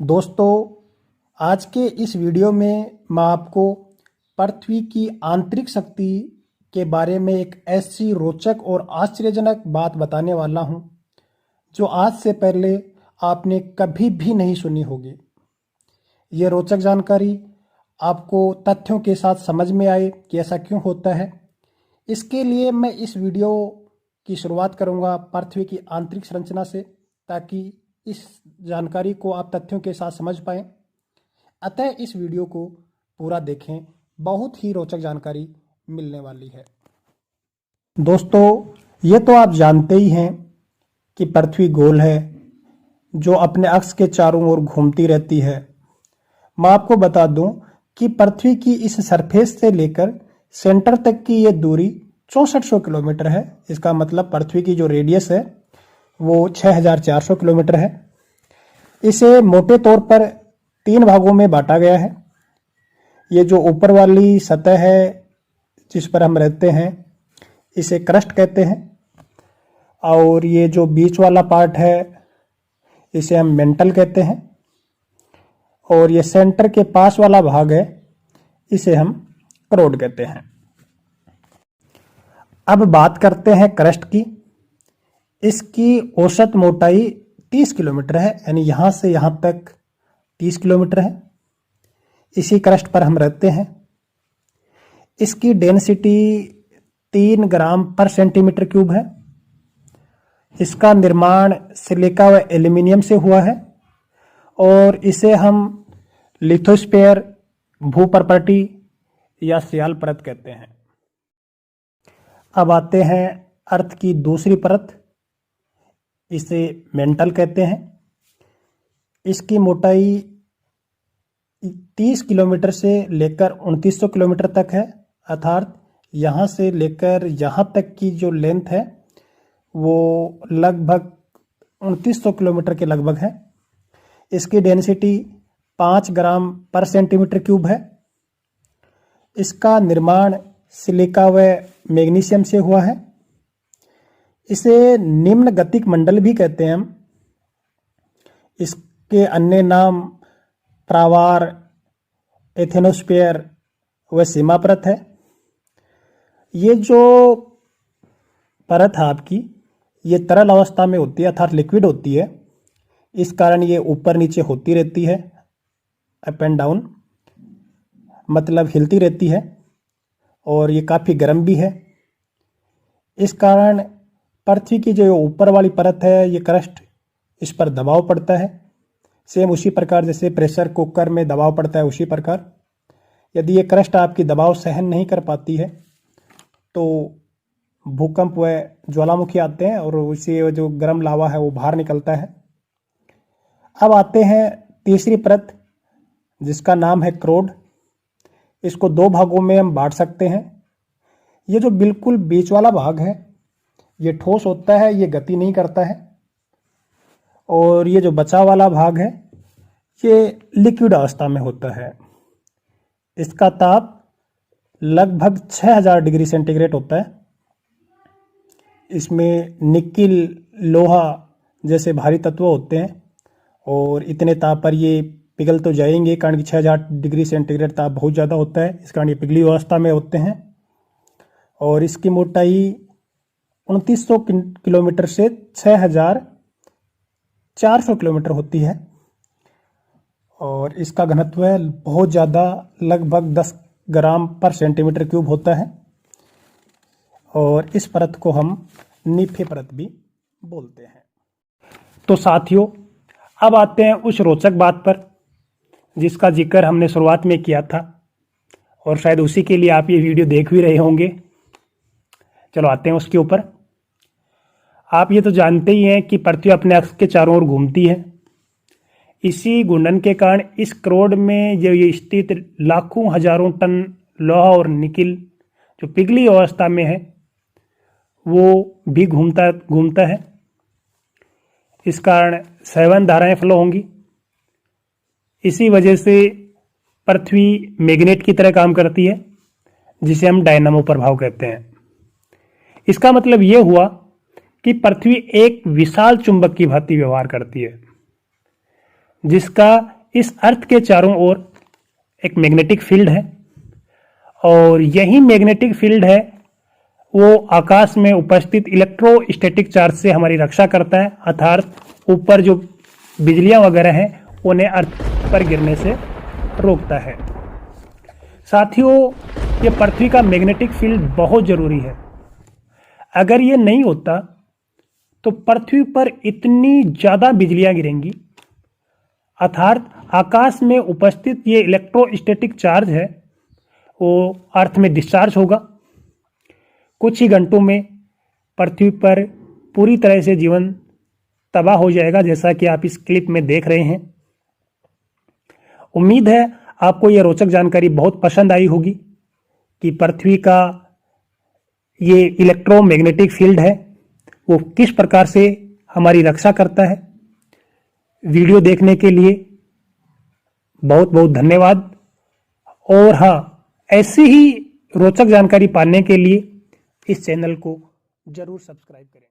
दोस्तों, आज के इस वीडियो में मैं आपको पृथ्वी की आंतरिक शक्ति के बारे में एक ऐसी रोचक और आश्चर्यजनक बात बताने वाला हूं, जो आज से पहले आपने कभी भी नहीं सुनी होगी। ये रोचक जानकारी आपको तथ्यों के साथ समझ में आए कि ऐसा क्यों होता है। इसके लिए मैं इस वीडियो की शुरुआत करूंगा पृथ्वी की आंतरिक संरचना से, ताकि इस जानकारी को आप तथ्यों के साथ समझ पाएं। अतः इस वीडियो को पूरा देखें, बहुत ही रोचक जानकारी मिलने वाली है। दोस्तों, ये तो आप जानते ही हैं कि पृथ्वी गोल है, जो अपने अक्ष के चारों ओर घूमती रहती है। मैं आपको बता दूं कि पृथ्वी की इस सरफेस से लेकर सेंटर तक की ये दूरी 6400 किलोमीटर है। इसका मतलब पृथ्वी की जो रेडियस है वो 6400 किलोमीटर है। इसे मोटे तौर पर 3 भागों में बांटा गया है। ये जो ऊपर वाली सतह है जिस पर हम रहते हैं, इसे क्रस्ट कहते हैं, और ये जो बीच वाला पार्ट है इसे हम मेंटल कहते हैं, और ये सेंटर के पास वाला भाग है इसे हम क्रोड कहते हैं। अब बात करते हैं क्रस्ट की। इसकी औसत मोटाई 30 किलोमीटर है, यानी यहाँ से यहाँ तक 30 किलोमीटर है। इसी क्रस्ट पर हम रहते हैं। इसकी डेंसिटी 3 ग्राम पर सेंटीमीटर क्यूब है। इसका निर्माण सिलिका व एल्यूमिनियम से हुआ है, और इसे हम लिथोस्फीयर, भूपर्पटी या सियाल परत कहते हैं। अब आते हैं अर्थ की दूसरी परत, इसे मेंटल कहते हैं। इसकी मोटाई 30 किलोमीटर से लेकर 2900 किलोमीटर तक है, अर्थात यहाँ से लेकर यहाँ तक की जो लेंथ है वो लगभग 2900 किलोमीटर के लगभग है। इसकी डेंसिटी 5 ग्राम पर सेंटीमीटर क्यूब है। इसका निर्माण सिलिका व मैग्नीशियम से हुआ है। इसे निम्न गतिक मंडल भी कहते हैं हम। इसके अन्य नाम प्रावार, एथेनोस्फीयर व सीमा परत है। ये जो परत है आपकी, ये तरल अवस्था में होती है, अर्थात लिक्विड होती है। इस कारण ये ऊपर नीचे होती रहती है, अप एंड डाउन, मतलब हिलती रहती है, और ये काफ़ी गर्म भी है। इस कारण पृथ्वी की जो ऊपर वाली परत है, ये क्रस्ट, इस पर दबाव पड़ता है। सेम उसी प्रकार जैसे प्रेशर कुकर में दबाव पड़ता है, उसी प्रकार यदि ये क्रस्ट आपकी दबाव सहन नहीं कर पाती है तो भूकंप व ज्वालामुखी आते हैं, और उससे जो गर्म लावा है वो बाहर निकलता है। अब आते हैं तीसरी परत, जिसका नाम है क्रोड। इसको 2 भागों में हम बांट सकते हैं। ये जो बिल्कुल बीच वाला भाग है ये ठोस होता है, ये गति नहीं करता है, और ये जो बचा वाला भाग है ये लिक्विड अवस्था में होता है। इसका ताप लगभग 6000 डिग्री सेंटीग्रेड होता है। इसमें निकिल, लोहा जैसे भारी तत्व होते हैं, और इतने ताप पर ये पिघल तो जाएंगे, कारण कि 6000 डिग्री सेंटीग्रेड ताप बहुत ज़्यादा होता है। इस कारण ये पिघली अवस्था में होते हैं, और इसकी मोटाई 2900 किलोमीटर से 6400 किलोमीटर होती है, और इसका घनत्व है बहुत ज़्यादा, लगभग 10 ग्राम पर सेंटीमीटर क्यूब होता है, और इस परत को हम नीफे परत भी बोलते हैं। तो साथियों, अब आते हैं उस रोचक बात पर जिसका जिक्र हमने शुरुआत में किया था, और शायद उसी के लिए आप ये वीडियो देख भी रहे होंगे। चलो आते हैं उसके ऊपर। आप ये तो जानते ही हैं कि पृथ्वी अपने अक्ष के चारों ओर घूमती है। इसी घूर्णन के कारण इस क्रोड में जो ये स्थित लाखों हजारों टन लोहा और निकिल जो पिघली अवस्था में है वो भी घूमता है। इस कारण संवहन धाराएं फ्लो होंगी। इसी वजह से पृथ्वी मैग्नेट की तरह काम करती है, जिसे हम डायनामो प्रभाव कहते हैं। इसका मतलब ये हुआ कि पृथ्वी एक विशाल चुंबक की भांति व्यवहार करती है। जिसका इस अर्थ के चारों ओर एक मैग्नेटिक फील्ड है और यही मैग्नेटिक फील्ड है वो आकाश में उपस्थित इलेक्ट्रोस्टैटिक चार्ज से हमारी रक्षा करता है, अर्थात ऊपर जो बिजलियां वगैरह हैं उन्हें अर्थ पर गिरने से रोकता है। साथियों, ये पृथ्वी का मैग्नेटिक फील्ड बहुत जरूरी है। अगर ये नहीं होता तो पृथ्वी पर इतनी ज़्यादा बिजलियां गिरेंगी, अर्थात आकाश में उपस्थित ये इलेक्ट्रोस्टैटिक चार्ज है वो अर्थ में डिस्चार्ज होगा। कुछ ही घंटों में पृथ्वी पर पूरी तरह से जीवन तबाह हो जाएगा, जैसा कि आप इस क्लिप में देख रहे हैं। उम्मीद है आपको यह रोचक जानकारी बहुत पसंद आई होगी कि पृथ्वी का ये इलेक्ट्रोमैग्नेटिक फील्ड है वो किस प्रकार से हमारी रक्षा करता है। वीडियो देखने के लिए बहुत बहुत धन्यवाद। और हाँ, ऐसी ही रोचक जानकारी पाने के लिए इस चैनल को जरूर सब्सक्राइब करें।